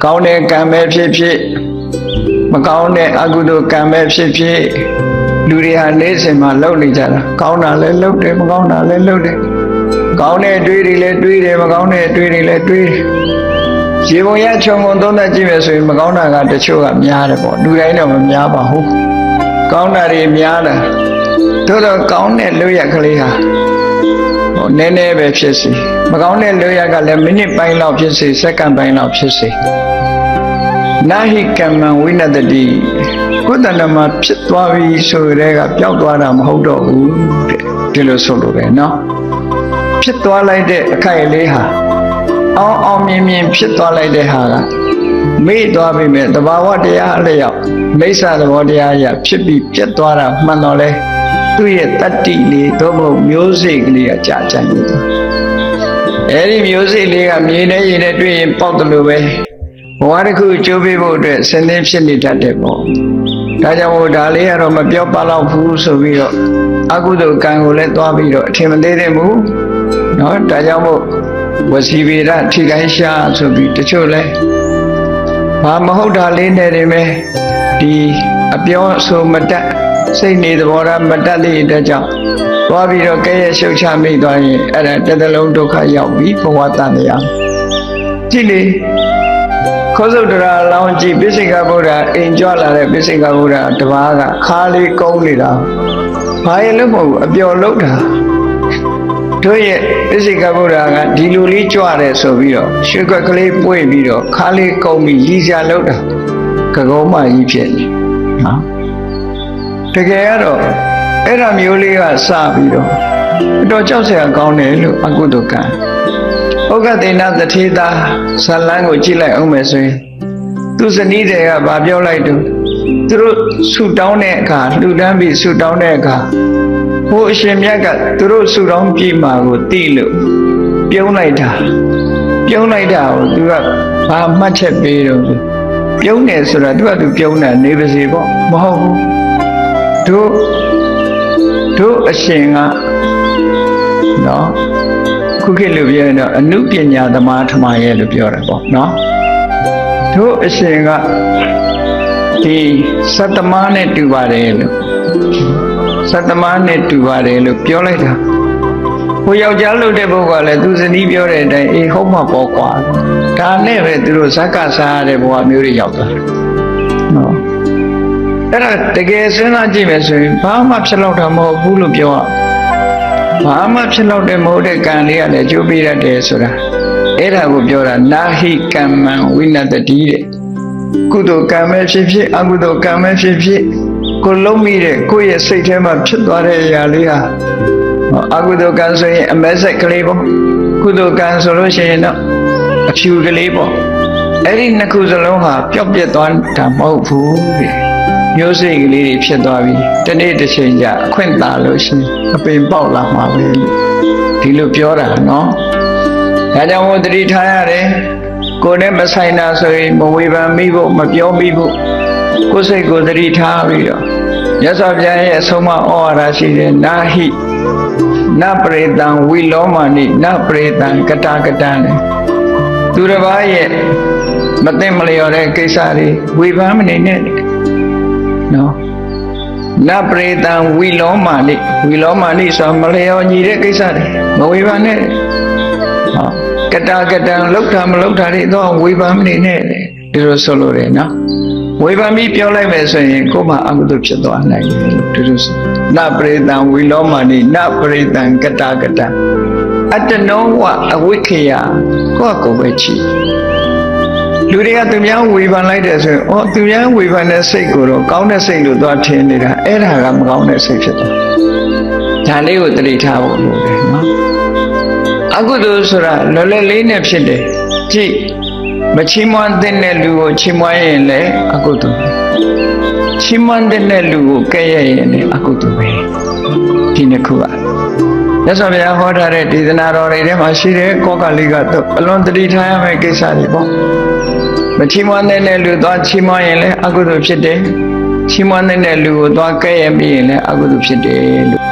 ကောင်းတဲ့ကံပဲဖြစ်ဖြစ်မကောင်းတဲ့အကုသိုလ်ကံပဲဖြစ်ဖြစ်လူတွေဟာနေ့စဉ်မှာလုပ်နေကြတာကောင်းတာလည်းလုပ်တယ်မကောင်းတာလည်းလုပ်တယ်ကောင်းတဲ့အတွေးတွေလည်းတွေးတယ်မကောင်းတဲ့အတွေးတွေလည်းတွေးတယ်ရေပုံရခြုံငုံသုံးသပ်ကြည့်မယ်ဆိုရင်မကောင်းတာကတချို့ကများတယ်ပေါ့လူတိုင်းတော့မများပါဘူးကောင်းတာတွေများတာတို့တော့ကောင်းတဲ့လုပ်ရကလေးဟာနည်းနည်းပဲဖြစ်စေမကောင်းတဲ့လုပ်ရကလည်းမိနစ်ပိုင်းလောက်ဖြစ်စေစက္ကန့်ပိုင်းလောက်ဖြစ်စေနာဟိကမ္မံဝိနတတိကိုယ်တဏ္ဍမှာဖြစ်သွားပြီဆိုတဲ့ကပျောက်သွားတာမဟုတ်တော့ဘူးဒီလိုဆိုလို့ပဲเนาะဖြစ်သွားလိုက်တဲ့အခိုက်အလေးဟာအောင်မြင်ဖြစ်သွားလိုက်တဲ့ဟာကမေ့သွားပြီမဲ့တဘာဝတရားအလျောက်မိစ္ဆာသဘောတရားအရာဖြစ်ပြီးပြတ်သွားတာမှန်တော့လဲသူ့ရဲ့တတ္တိလေးသို့မဟုတ်မျိုးစိတ်ကလေးကကြာကြနေတာအဲဒီမျိုးစိတ်လေးကမြေနဲ့ရေနဲ့တွေ့ရင်ပေါက်တယ်လို့ပဲဘဝတစ်ခုကျိုးပေးဖို့အတွက်စဉ်းသင်းဖြစ်နေတတ်တယ်ပေါ့ဒါကြောင့်မို့ဒါလေးကတော့မပြောပါတော့ဘူးဆိုပြီးတော့အကုသိုလ်ကံကိုလည်းသွားပြီးတော့အထင်မသေးတဲ့ဘူးเนาะဒါကြောင့်မို့ဝစီဗေဒထိခိုင်းရှာဆိုပြီးတချို့လဲဘာမဟုတ်တာလေးနဲ့နေမယ်ဒီအပြောဆိုမတတ်စိတ်နေသဘောထားမတတ်တဲ့အတွက်ကြောင့်သွားပြီးတော့ကဲရဲ့ရှုပ်ချမိသွားရင်အဲ့ဒါတစ်သလုံးဒုက္ခရောက်ပြီးဘဝတန်တရားကြည့်လေခောစုတရာလောင်းကြည့်ပိစိကဗုဒ္ဓအိမ်ကြွလာတဲ့ပိစိကဗုဒ္ဓတပါးကခါလေးကုန်းနေတာဘာရဲ့လို့မဟုတ်ဘူးအပျော်လောက်တာတို့ရဲ့ပိစိကဗုဒ္ဓကဒီလိုလေးကြွတယ်ဆိုပြီးတော့ရွှေခွက်ကလေးပွေ့ပြီးတော့ခါလေးကုန်းပြီးရည်စရာလောက်တာကကုန်းမကြီးဖြစ်နေနော်တကယ်ကတော့အဲ့ဒါမျိုးလေးကစပြီးတော့အတော်ကြောက်စရာကောင်းတယ်လို့အကုသိုလ်ကံဩဃတေနသထေသာဇလန်းကိုကြည့်လိုက်အောင်မယ်ဆိုရင်သူဇနီးတွေကဗာပြောလိုက်တော့သူတို့ဆူတောင်းတဲ့အခါလှူဒန်းပြီးဆူတောင်းတဲ့အခါဟိုအရှင်မြတ်ကသူတို့ဆူတောင်းပြီးမှကိုတိလို့ပြုံးလိုက်တာကိုသူကဘာမှတ်ချက်ပေးတော့ပြုံးတယ်ဆိုတာသူကသူပြုံးတာနေပါစေပေါ့မဟုတ်ဘူးတို့အရှင်ကနော်ခုခေတ်လိုပြောရင်တော့အနုပညာသမားထမရဲ့လို့ပြောတယ်ပေါ့နော်တို့အရှင်ကဒီသတ္တမနဲ့တူပါတယ်လို့ပြောလိုက်တာဟိုယောက်ျားလို့တဲ့ဘုရားလည်းသူဇနီးပြောတဲ့အတိုင်းအေးဟုတ်မှာပေါ့ကွာဒါနဲ့ပဲသူတို့ဇက်ကစားရတဲ့ဘဝမျိုးတွေရောက်သွားတယ်နော်အဲ့ဒါတကယ်စဉ်းစားကြည့်မယ်ဆိုရင်ဘာမှဖြစ်လောက်တာမဟုတ်ဘူးလို့ပြောရဘာမှဖြစ်လောက်တဲ့မဟုတ်တဲ့ကံလေးကလည်းကျိုးပေးရတယ်ဆိုတာအဲ့ဒါကိုပြောတာနာဟိကမ္မံဝိနတတိတဲ့ကုသိုလ်ကံပဲဖြစ်ဖြစ်အကုသိုလ်ကံပဲဖြစ်ဖြစ်ကိုလုံးမိတဲ့ကိုယ့်ရဲ့စိတ်ထဲမှာဖြစ်သွားတဲ့အရာလေးဟာအကုသိုလ်ကံဆိုရင်အမဲဆက်ကလေးပေါ့ကုသိုလ်ကံဆိုလို့ရှိရင်တော့အဖြူကလေးပေါ့အဲ့ဒီနှစ်ခုစလုံးဟာပျောက်ပြက်သွားတာမဟုတ်ဘူးတဲ့မျိုးစိတ်ကလေးတွေဖြစ်သွားပြီတနေ့တစ်ချိန်ကျအခွင့်သာလို့ရှိရင်အပင်ပေါက်လာမှာပဲဒီလိုပြောတာနော်ဒါကြောင့်မို့တတိထားရတယ်ကိုယ်နဲ့မဆိုင်တာဆိုရင်မဝေဖန်မိဖို့မပြောမိဖို့ကိုယ်စိတ်ကိုတတိထားပြီးတော့မြတ်စွာဘုရားရဲ့အဆုံးအမဩဝါဒရှိတယ်နာဟိနပရိတံဝိလောမာနိနပရိတံကတာကတံသူတစ်ပါးရဲ့မသိမလျော်တဲ့ကိစ္စတွေဝေဖန်မနေနဲ့နော်နပရိတံဝိလောမာနိဆိုမလျော်ညီတဲ့ကိစ္စတွေမဝေဖန်နဲ့ဟောကတာကတံလောက်တာမလောက်တာတွေတော့ဝေဖန်မနေနဲ့ဒီလိုဆိုလို့ရတယ်နော်ဝေဖန်ပြီးပြောလိုက်မယ်ဆိုရင်ကိုယ်မှအကုသိုလ်ဖြစ်သွားနိုင်တယ်လို့ဒီလိုဆိုနပရိတံဝိလောမာနိနပရိတံကတာကတံအတ္တနောဝအဝိခေယကိုယ့်ကိုယ်ပဲချီလူတွေကသူများဝေဖန်လိုက်တယ်ဆိုရင်သူများဝေဖန်တဲ့စိတ်ကိုတော့ကောင်းတဲ့စိတ်လို့သွားထင်နေတာအဲ့ဒါကမကောင်းတဲ့စိတ်ဖြစ်သွားဒါလေးကိုသတိထားဖို့လိုတယ်နော်အကုသိုလ်ဆိုတာလွယ်လွယ်လေးနဲ့ဖြစ်တယ်ကြည့်မချီးမွမ်းတဲ့လူကိုချီးမွမ်းရင်လည်းအကုသိုလ်ချီးမွမ်းတဲ့လူကိုကဲ့ရဲ့ရင်လည်းအကုသိုလ်ပဲဒီနှစ်ခုကမြတ်စွာဘုရားဟောထားတဲ့ဒေသနာတော်တွေထဲမှာရှိတဲ့ကောကလေးကတော့အလွန်တတိထားရမယ့်ကိစ္စတွေပေါ့မချီးမွမ်းတဲ့လူသွားချီးမွမ်းရင်လည်းအကုသိုလ်ဖြစ်တယ်ချီးမွမ်းတဲ့လူကိုသွားကဲ့ရဲ့ပြီးရင်လည်းအကုသိုလ်ဖြစ်တယ်လို့